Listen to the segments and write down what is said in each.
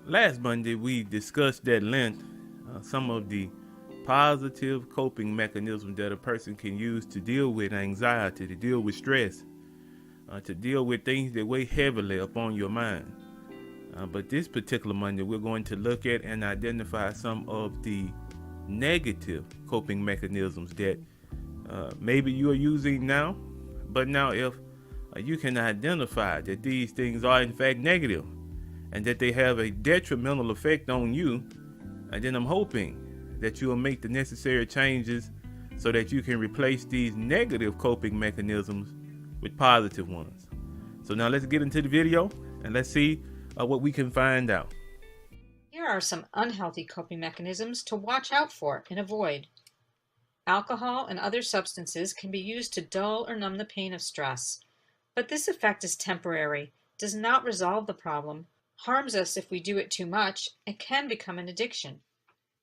Last Monday, we discussed at length some of the positive coping mechanisms that a person can use to deal with anxiety, to deal with stress, to deal with things that weigh heavily upon your mind. But this particular Monday, we're going to look at and identify some of the negative coping mechanisms that maybe you are using now. But now, if you can identify that these things are in fact negative and that they have a detrimental effect on you, and then I'm hoping that you will make the necessary changes so that you can replace these negative coping mechanisms with positive ones. So now let's get into the video and let's see what we can find out. Here are some unhealthy coping mechanisms to watch out for and avoid. Alcohol and other substances can be used to dull or numb the pain of stress, but this effect is temporary, does not resolve the problem, harms us if we do it too much, and can become an addiction.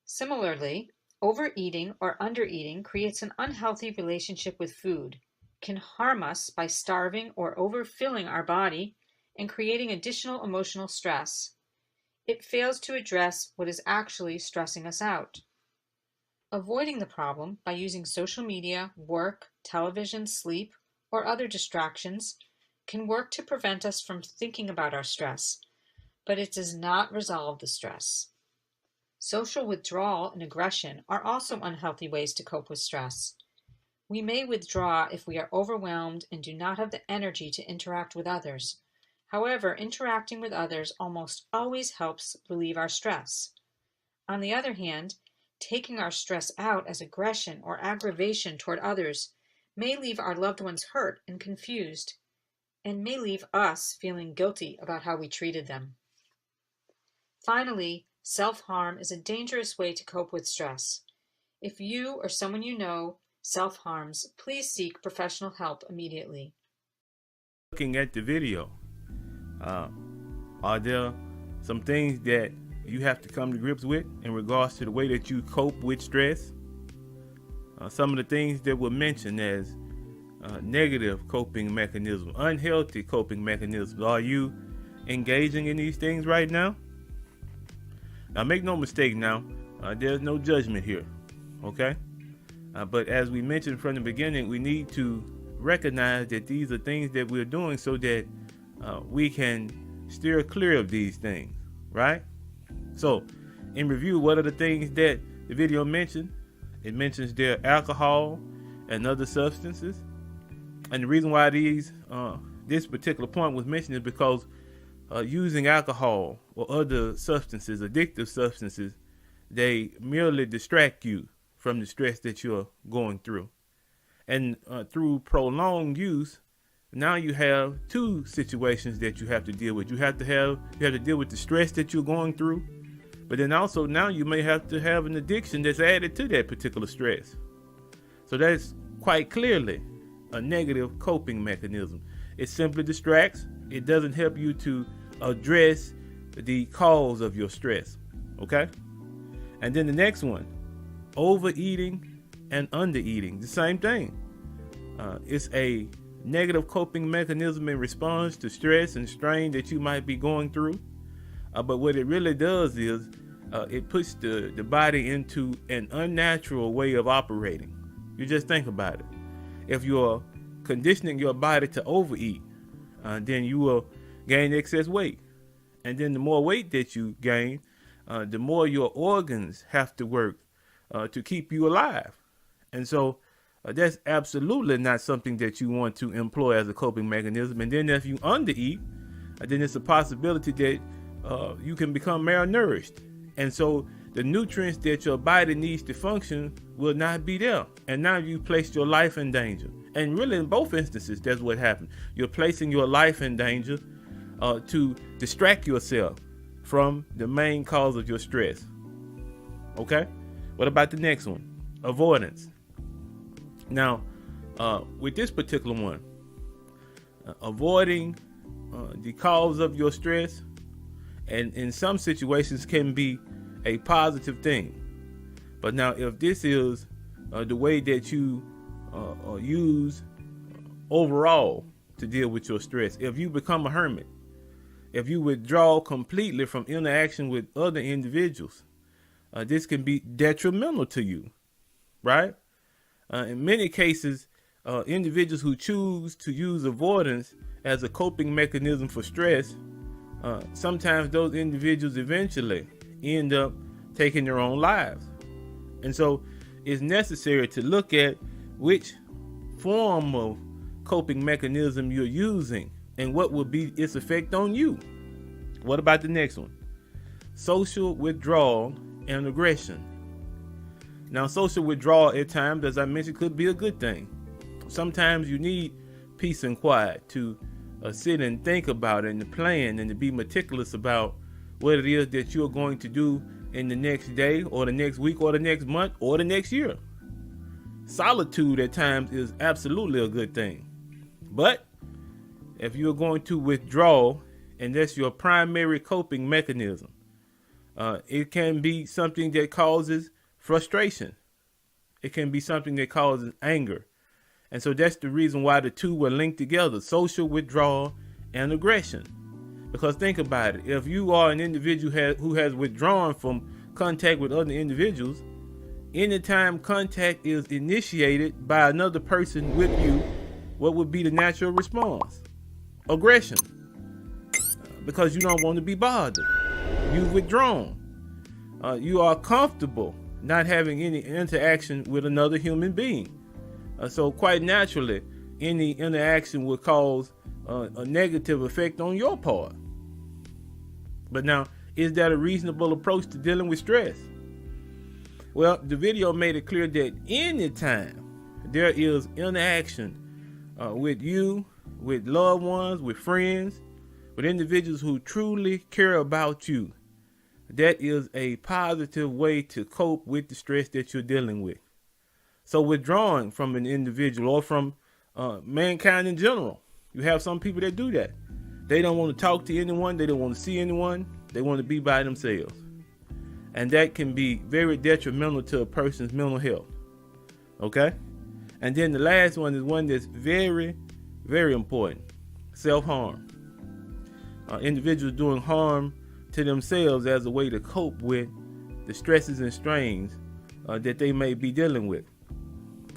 Similarly, overeating or undereating creates an unhealthy relationship with food, can harm us by starving or overfilling our body and creating additional emotional stress. It fails to address what is actually stressing us out. Avoiding the problem by using social media, work, television, sleep, or other distractions can work to prevent us from thinking about our stress, but it does not resolve the stress. Social withdrawal and aggression are also unhealthy ways to cope with stress. We may withdraw if we are overwhelmed and do not have the energy to interact with others. However, interacting with others almost always helps relieve our stress. On the other hand, taking our stress out as aggression or aggravation toward others may leave our loved ones hurt and confused, and may leave us feeling guilty about how we treated them. Finally, self-harm is a dangerous way to cope with stress. If you or someone you know self-harms, please seek professional help immediately. Looking at the video, are there some things that you have to come to grips with in regards to the way that you cope with stress? Some of the things that were mentioned as negative coping mechanisms, unhealthy coping mechanisms, are you engaging in these things right now? Now, make no mistake now, there's no judgment here, okay? But as we mentioned from the beginning, we need to recognize that these are things that we're doing so that we can steer clear of these things, right? So, in review, what are the things that the video mentioned? It mentions there alcohol and other substances. And the reason why this particular point was mentioned is because using alcohol or other substances, addictive substances, they merely distract you from the stress that you're going through. And through prolonged use, now you have two situations that you have to deal with. You have to deal with the stress that you're going through, but then also now you may have to have an addiction that's added to that particular stress. So that's quite clearly a negative coping mechanism. It simply distracts. It doesn't help you to address the cause of your stress. Okay? And then the next one, overeating and undereating. The same thing. It's a negative coping mechanism in response to stress and strain that you might be going through. But what it really does is it puts the body into an unnatural way of operating. You just think about it. If you're conditioning your body to overeat, then you will gain excess weight. And then the more weight that you gain, the more your organs have to work to keep you alive. And so that's absolutely not something that you want to employ as a coping mechanism. And then if you undereat, then it's a possibility that you can become malnourished. And so the nutrients that your body needs to function will not be there. And now you've placed your life in danger. And really in both instances, that's what happened. You're placing your life in danger to distract yourself from the main cause of your stress. Okay? What about the next one? Avoidance. Now, with this particular one, avoiding the cause of your stress, and in some situations can be a positive thing. But now, if this is the way that you use overall to deal with your stress, if you become a hermit, if you withdraw completely from interaction with other individuals, this can be detrimental to you, right? In many cases, individuals who choose to use avoidance as a coping mechanism for stress, sometimes those individuals eventually end up taking their own lives. And so it's necessary to look at which form of coping mechanism you're using and what will be its effect on you. What about the next one? Social withdrawal and aggression. Now, social withdrawal at times, as I mentioned, could be a good thing. Sometimes you need peace and quiet to sit and think about it and to plan and to be meticulous about what it is that you're going to do in the next day or the next week or the next month or the next year. Solitude at times is absolutely a good thing. But if you're going to withdraw and that's your primary coping mechanism, it can be something that causes frustration. It can be something that causes anger. And so that's the reason why the two were linked together, social withdrawal and aggression. Because think about it, if you are an individual who has withdrawn from contact with other individuals, anytime contact is initiated by another person with you, what would be the natural response? Aggression. Because you don't want to be bothered. You've withdrawn. You are comfortable not having any interaction with another human being. So quite naturally, any interaction will cause a negative effect on your part. But now, is that a reasonable approach to dealing with stress? Well, the video made it clear that anytime there is interaction with you, with loved ones, with friends, with individuals who truly care about you, that is a positive way to cope with the stress that you're dealing with. So withdrawing from an individual or from mankind in general, you have some people that do that. They don't want to talk to anyone. They don't want to see anyone. They want to be by themselves. And that can be very detrimental to a person's mental health. Okay? And then the last one is one that's very, very important. Self-harm. Individuals doing harm to themselves as a way to cope with the stresses and strains that they may be dealing with.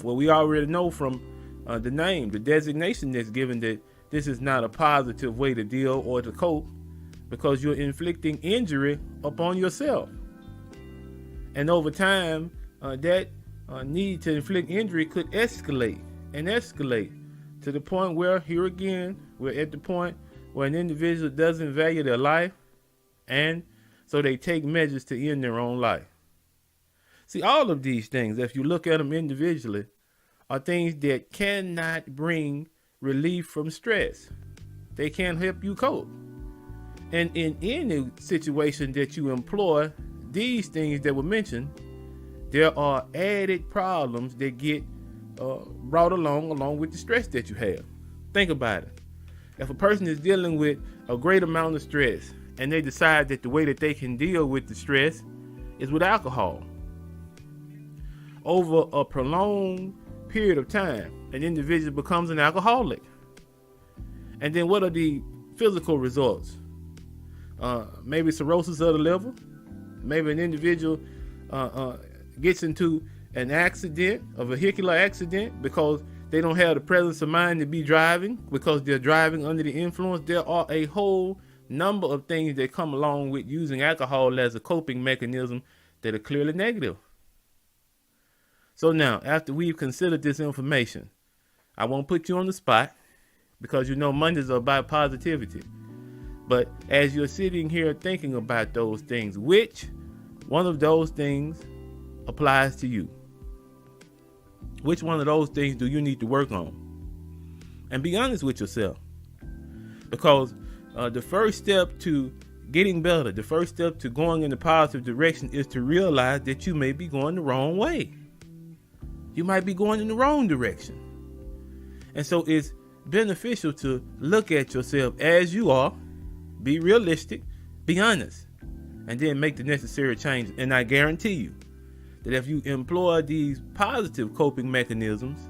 Well, we already know from the name, the designation that's given, that this is not a positive way to deal or to cope, because you're inflicting injury upon yourself. And over time, that need to inflict injury could escalate to the point where, here again, we're at the point where an individual doesn't value their life, and so they take measures to end their own life. See, all of these things, if you look at them individually, are things that cannot bring relief from stress. They can't help you cope. And in any situation that you employ these things that were mentioned, there are added problems that get brought along with the stress that you have. Think about it. If a person is dealing with a great amount of stress and they decide that the way that they can deal with the stress is with alcohol, over a prolonged period of time, an individual becomes an alcoholic. And then what are the physical results? Maybe cirrhosis of the liver. Maybe an individual gets into an accident, a vehicular accident, because they don't have the presence of mind to be driving, because they're driving under the influence. There are a whole number of things that come along with using alcohol as a coping mechanism that are clearly negative. So now, after we've considered this information, I won't put you on the spot, because you know Mondays are about positivity. But as you're sitting here thinking about those things, which one of those things applies to you? Which one of those things do you need to work on? And be honest with yourself. Because the first step to getting better, the first step to going in the positive direction, is to realize that you may be going the wrong way. You might be going in the wrong direction. And so it's beneficial to look at yourself as you are, be realistic, be honest, and then make the necessary changes. And I guarantee you that if you employ these positive coping mechanisms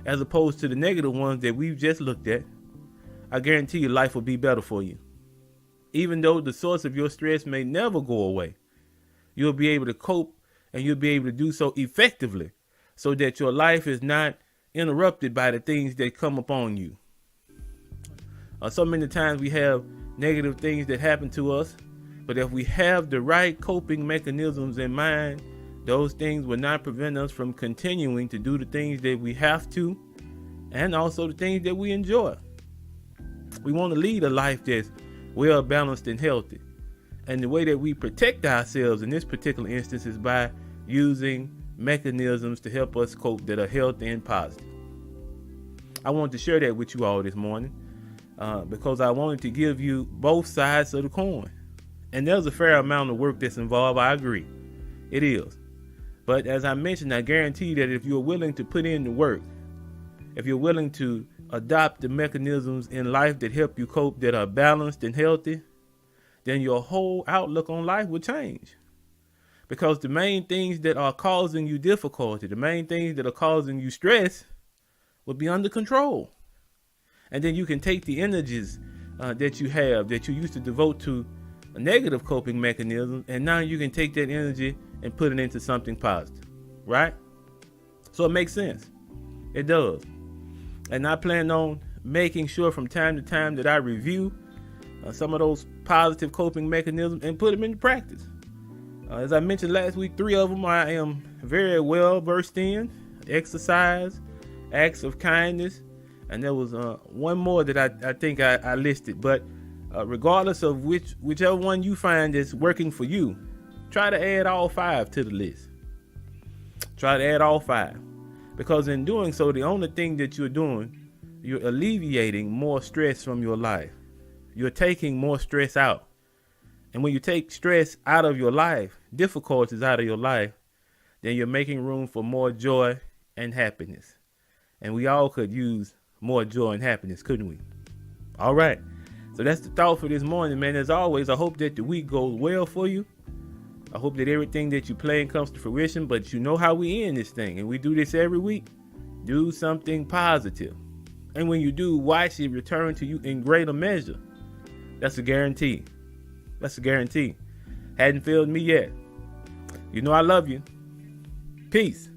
as opposed to the negative ones that we've just looked at, I guarantee you life will be better for you. Even though the source of your stress may never go away, you'll be able to cope, and you'll be able to do so effectively so that your life is not interrupted by the things that come upon you. So many times we have negative things that happen to us, but if we have the right coping mechanisms in mind, those things will not prevent us from continuing to do the things that we have to, and also the things that we enjoy. We want to lead a life that's well balanced and healthy. And the way that we protect ourselves in this particular instance is by using mechanisms to help us cope that are healthy and positive. I wanted to share that with you all this morning because I wanted to give you both sides of the coin. And there's a fair amount of work that's involved. I agree. It is. But as I mentioned, I guarantee that if you're willing to put in the work, if you're willing to adopt the mechanisms in life that help you cope that are balanced and healthy, then your whole outlook on life will change. Because the main things that are causing you difficulty, the main things that are causing you stress will be under control. And then you can take the energies that you have, that you used to devote to a negative coping mechanism, and now you can take that energy and put it into something positive, right? So it makes sense. It does. And I plan on making sure from time to time that I review some of those positive coping mechanisms and put them into practice. As I mentioned last week, 3 of them I am very well versed in: exercise, acts of kindness, and there was one more that I think I listed. But regardless of whichever one you find is working for you, try to add all 5 to the list. Try to add all 5. Because in doing so, the only thing that you're doing, you're alleviating more stress from your life. You're taking more stress out. And when you take stress out of your life, difficulties out of your life, then you're making room for more joy and happiness. And we all could use more joy and happiness, couldn't we? All right. So that's the thought for this morning, man. As always, I hope that the week goes well for you. I hope that everything that you plan comes to fruition, but you know how we end this thing, and we do this every week. Do something positive. And when you do, watch it return to you in greater measure. That's a guarantee. That's a guarantee. Hadn't failed me yet. You know I love you. Peace.